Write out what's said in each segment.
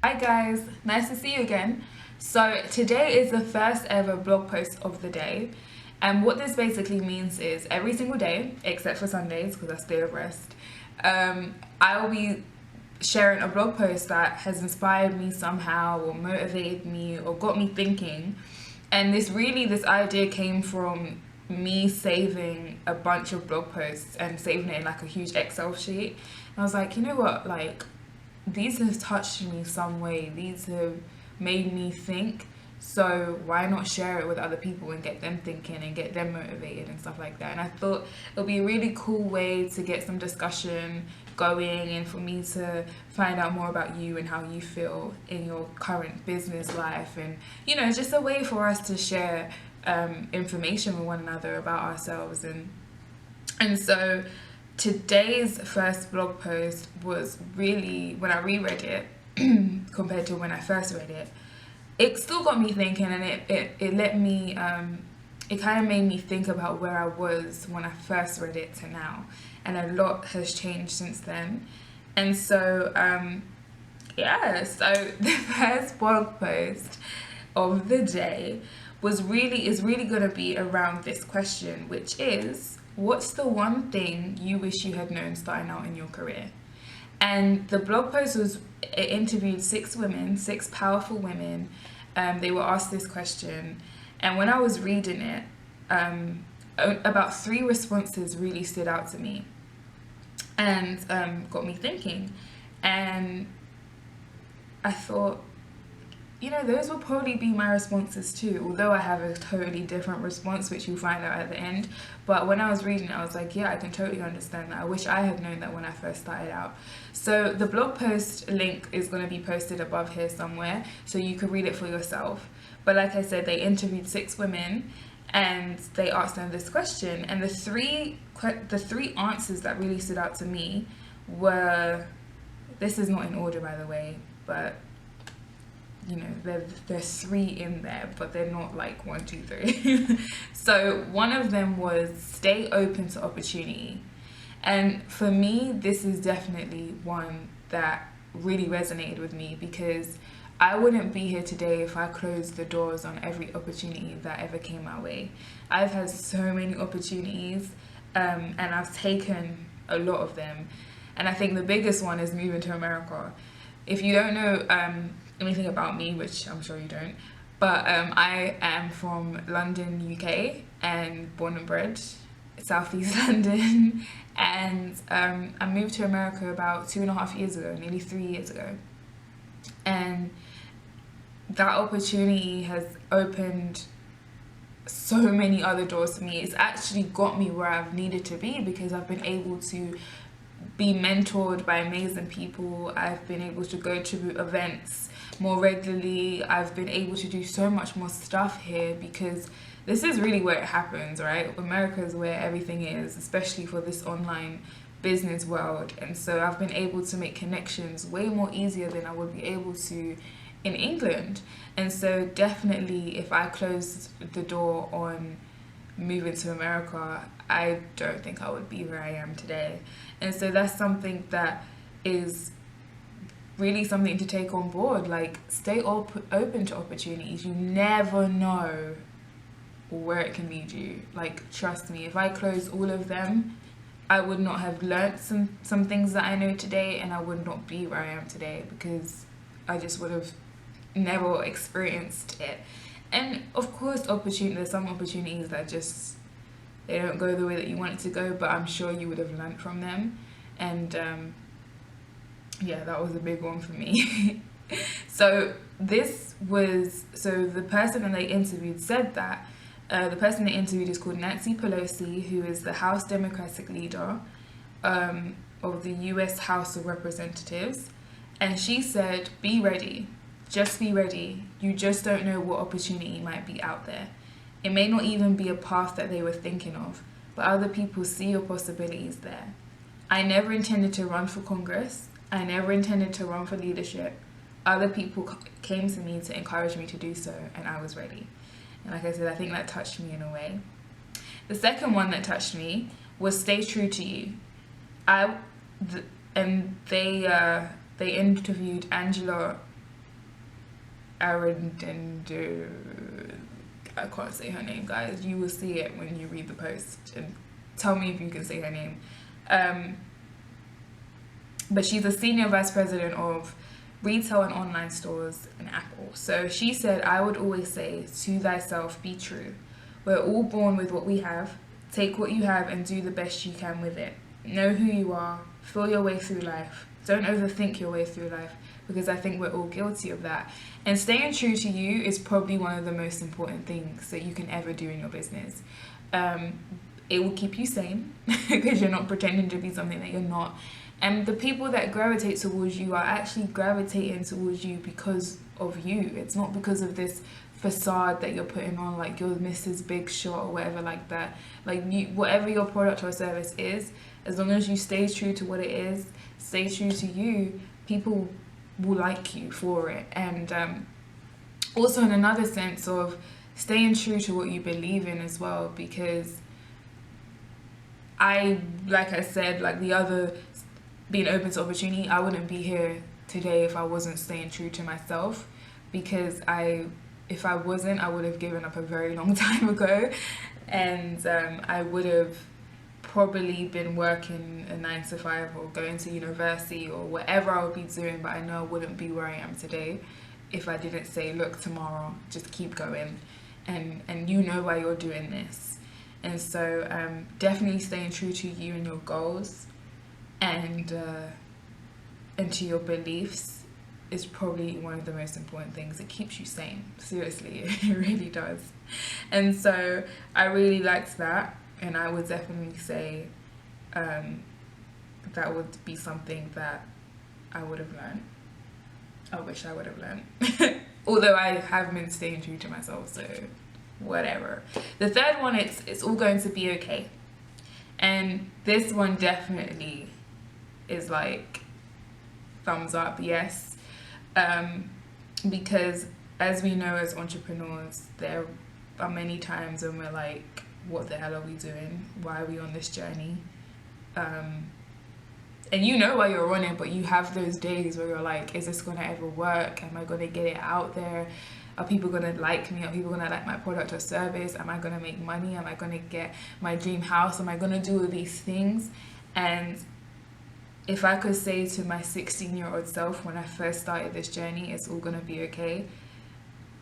Hi guys, nice to see you again. So today is the first ever blog post of the day, and what this basically means is every single day, except for Sundays because that's day of rest, I will be sharing a blog post that has inspired me somehow or motivated me or got me thinking. And this idea came from me saving a bunch of blog posts and saving it in like a huge Excel sheet. And I was like, you know what, like these have touched me some way, these have made me think, so why not share it with other people and get them thinking and get them motivated and stuff like that. And I thought it would be a really cool way to get some discussion going and for me to find out more about you and how you feel in your current business life, and it's just a way for us to share information with one another about ourselves. And so today's first blog post was really, when I reread it compared to when I first read it, it still got me thinking, and it let me it kind of made me think about where I was when I first read it to now, and a lot has changed since then. And so so the first blog post of the day is really going to be around this question, which is, what's the one thing you wish you had known starting out in your career? And the blog post it interviewed 6 women, 6 powerful women. They were asked this question, and when I was reading it, about 3 responses really stood out to me and got me thinking. And I thought, those will probably be my responses too, although I have a totally different response, which you'll find out at the end. But when I was reading it, I was like, yeah, I can totally understand that. I wish I had known that when I first started out. So the blog post link is going to be posted above here somewhere, so you can read it for yourself. But like I said, they interviewed 6 women and they asked them this question. And the three answers that really stood out to me were, this is not in order, by the way, but there's 3 in there, but they're not like 1, 2, 3. So one of them was stay open to opportunity. And for me, this is definitely one that really resonated with me, because I wouldn't be here today if I closed the doors on every opportunity that ever came my way. I've had so many opportunities, and I've taken a lot of them. And I think the biggest one is moving to America. If you don't know anything about me, which I'm sure you don't, but I am from London, UK, and born and bred, Southeast London, and I moved to America about 2.5 years ago, nearly 3 years ago. And that opportunity has opened so many other doors to me. It's actually got me where I've needed to be, because I've been able to be mentored by amazing people. I've been able to go to events more regularly. I've been able to do so much more stuff here, because this is really where it happens, right? America is where everything is, especially for this online business world. And so I've been able to make connections way more easier than I would be able to in England. And so definitely, if I closed the door on moving to America, I don't think I would be where I am today. And so that's something that is really something to take on board. Like, stay open to opportunities. You never know where it can lead you. Like, trust me, if I closed all of them, I would not have learnt some things that I know today, and I would not be where I am today, because I just would have never experienced it. And of course, there's some opportunities that just, they don't go the way that you want it to go, but I'm sure you would have learnt from them. And that was a big one for me. So the person that they interviewed said that the person they interviewed is called Nancy Pelosi, who is the House Democratic leader of the US House of Representatives. And she said, be ready. Just be ready. You just don't know what opportunity might be out there. It may not even be a path that they were thinking of, but other people see your possibilities there. I never intended to run for Congress. I never intended to run for leadership. Other people came to me to encourage me to do so, and I was ready. And like I said, I think that touched me in a way. The second one that touched me was stay true to you. They interviewed Angela Arundendo. I can't say her name, guys. You will see it when you read the post, and tell me if you can say her name. But she's a senior vice president of retail and online stores in Apple. So she said, I would always say, to thyself be true. We're all born with what we have. Take what you have and do the best you can with it. Know who you are. Feel your way through life. Don't overthink your way through life, because I think we're all guilty of that. And staying true to you is probably one of the most important things that you can ever do in your business. It will keep you sane because you're not pretending to be something that you're not. And the people that gravitate towards you are actually gravitating towards you because of you. It's not because of this facade that you're putting on, like you're Mrs. Big Shot or whatever like that. Like you, whatever your product or service is, as long as you stay true to what it is, stay true to you, people will like you for it. And also in another sense of staying true to what you believe in as well, because like I said, like the other, being open to opportunity, I wouldn't be here today if I wasn't staying true to myself, because if I wasn't, I would have given up a very long time ago, and I would have probably been working a 9 to 5 or going to university or whatever I would be doing, but I know I wouldn't be where I am today if I didn't say, look, tomorrow, just keep going, and you know why you're doing this. And so definitely staying true to you and your goals and to your beliefs is probably one of the most important things. It keeps you sane. Seriously, it really does. And so I really liked that, and I would definitely say that would be something that I would have learned. I wish I would have learned. Although I have been staying true to myself, so whatever. The third one, it's all going to be okay. And this one definitely is like thumbs up, yes. Because as we know as entrepreneurs, there are many times when we're like, what the hell are we doing? Why are we on this journey? And you know why you're on it, but you have those days where you're like, is this gonna ever work? Am I gonna get it out there? Are people gonna like me? Are people gonna like my product or service? Am I gonna make money? Am I gonna get my dream house? Am I gonna do all these things? And if I could say to my 16-year-old self when I first started this journey, it's all gonna be okay,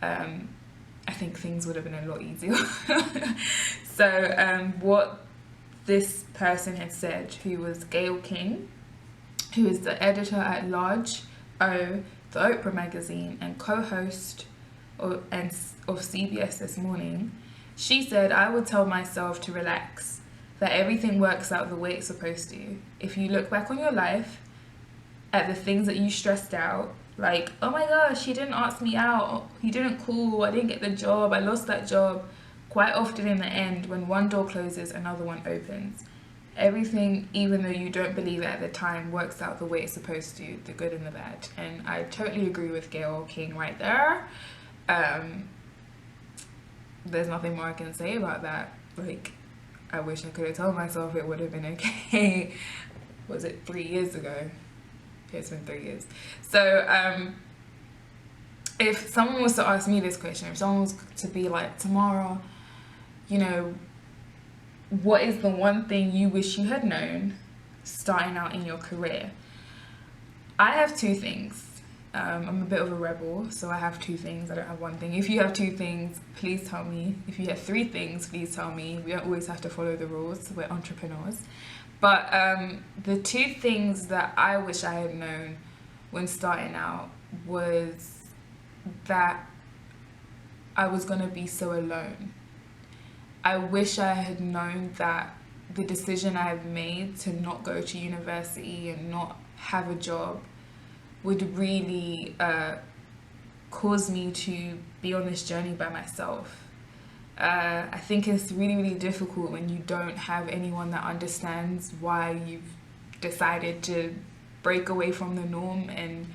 I think things would have been a lot easier. So what this person had said, who was Gayle King, who is the editor-at-large of the Oprah magazine and co-host of CBS This Morning, she said, I would tell myself to relax, that everything works out the way it's supposed to. If you look back on your life at the things that you stressed out, like, oh my gosh, he didn't ask me out, he didn't call, I didn't get the job, I lost that job. Quite often in the end, when one door closes, another one opens. Everything, even though you don't believe it at the time, works out the way it's supposed to, the good and the bad. And I totally agree with Gayle King right there. There's nothing more I can say about that. Like, I wish I could have told myself it would have been okay. Was it 3 years ago? It's been 3 years. So if someone was to ask me this question, if someone was to be like, tomorrow, you know, what is the one thing you wish you had known starting out in your career? I have two things. I'm a bit of a rebel, so I have two things. I don't have one thing. If you have two things, please tell me. If you have three things, please tell me. We don't always have to follow the rules. We're entrepreneurs. But the two things that I wish I had known when starting out was that I was going to be so alone. I wish I had known that the decision I have made to not go to university and not have a job would really cause me to be on this journey by myself. I think it's really, really difficult when you don't have anyone that understands why you've decided to break away from the norm, and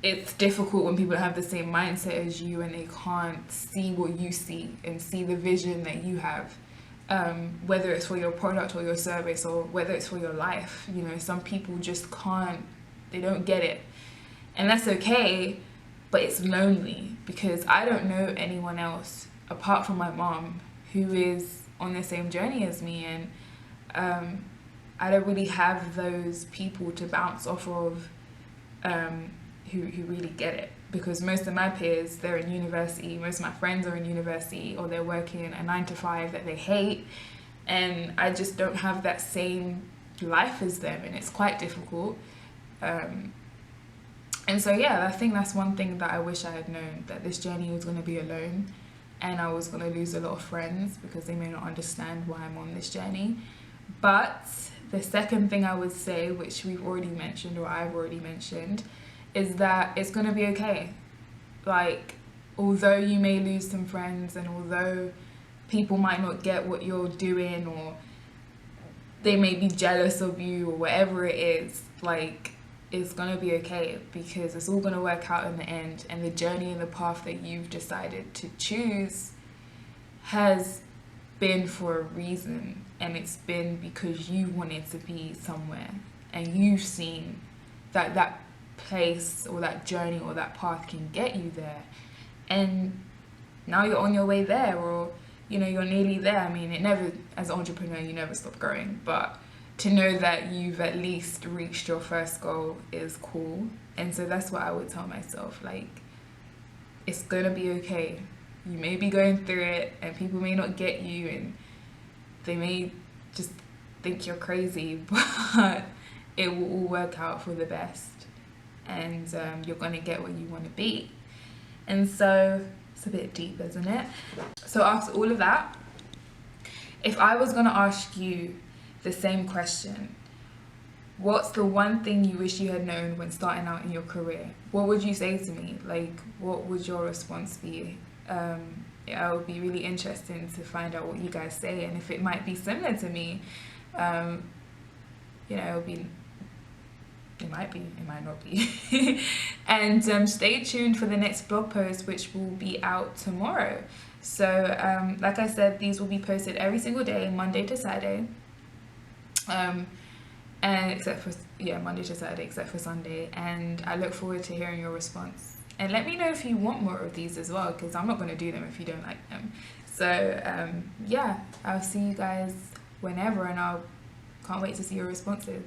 it's difficult when people have the same mindset as you and they can't see what you see and see the vision that you have, whether it's for your product or your service or whether it's for your life. You know, some people just can't, they don't get it, and that's okay. but it's lonely because I don't know anyone else apart from my mom who is on the same journey as me, and I don't really have those people to bounce off of who really get it, because most of my peers, they're in university, most of my friends are in university, or they're working a 9 to 5 that they hate, and I just don't have that same life as them, and it's quite difficult. And so yeah, I think that's one thing that I wish I had known, that this journey was going to be alone, and I was going to lose a lot of friends because they may not understand why I'm on this journey. But the second thing I would say, which we've already mentioned, or I've already mentioned, is that it's going to be okay. Like, although you may lose some friends, and although people might not get what you're doing, or they may be jealous of you, or whatever it is, like, it's going to be okay, because it's all going to work out in the end, and the journey and the path that you've decided to choose has been for a reason, and it's been because you wanted to be somewhere, and you've seen that that place or that journey or that path can get you there, and now you're on your way there, or you know, you're nearly there. I mean, it never, as an entrepreneur, you never stop growing, but to know that you've at least reached your first goal is cool. And so that's what I would tell myself, like, it's gonna be okay. You may be going through it, and people may not get you, and they may just think you're crazy, but it will all work out for the best, and you're gonna get where you want to be. And so it's a bit deep, isn't it? So after all of that, if I was gonna ask you the same question, what's the one thing you wish you had known when starting out in your career, what would you say to me? Like, what would your response be? It would be really interesting to find out what you guys say, and if it might be similar to me, you know, it might be, it might not be. And stay tuned for the next blog post, which will be out tomorrow. So like I said, these will be posted every single day, Monday to Saturday, and except for Monday to Saturday except for Sunday. And I look forward to hearing your response, and let me know if you want more of these as well, because I'm not going to do them if you don't like them. So yeah, I'll see you guys whenever, and I can't wait to see your responses.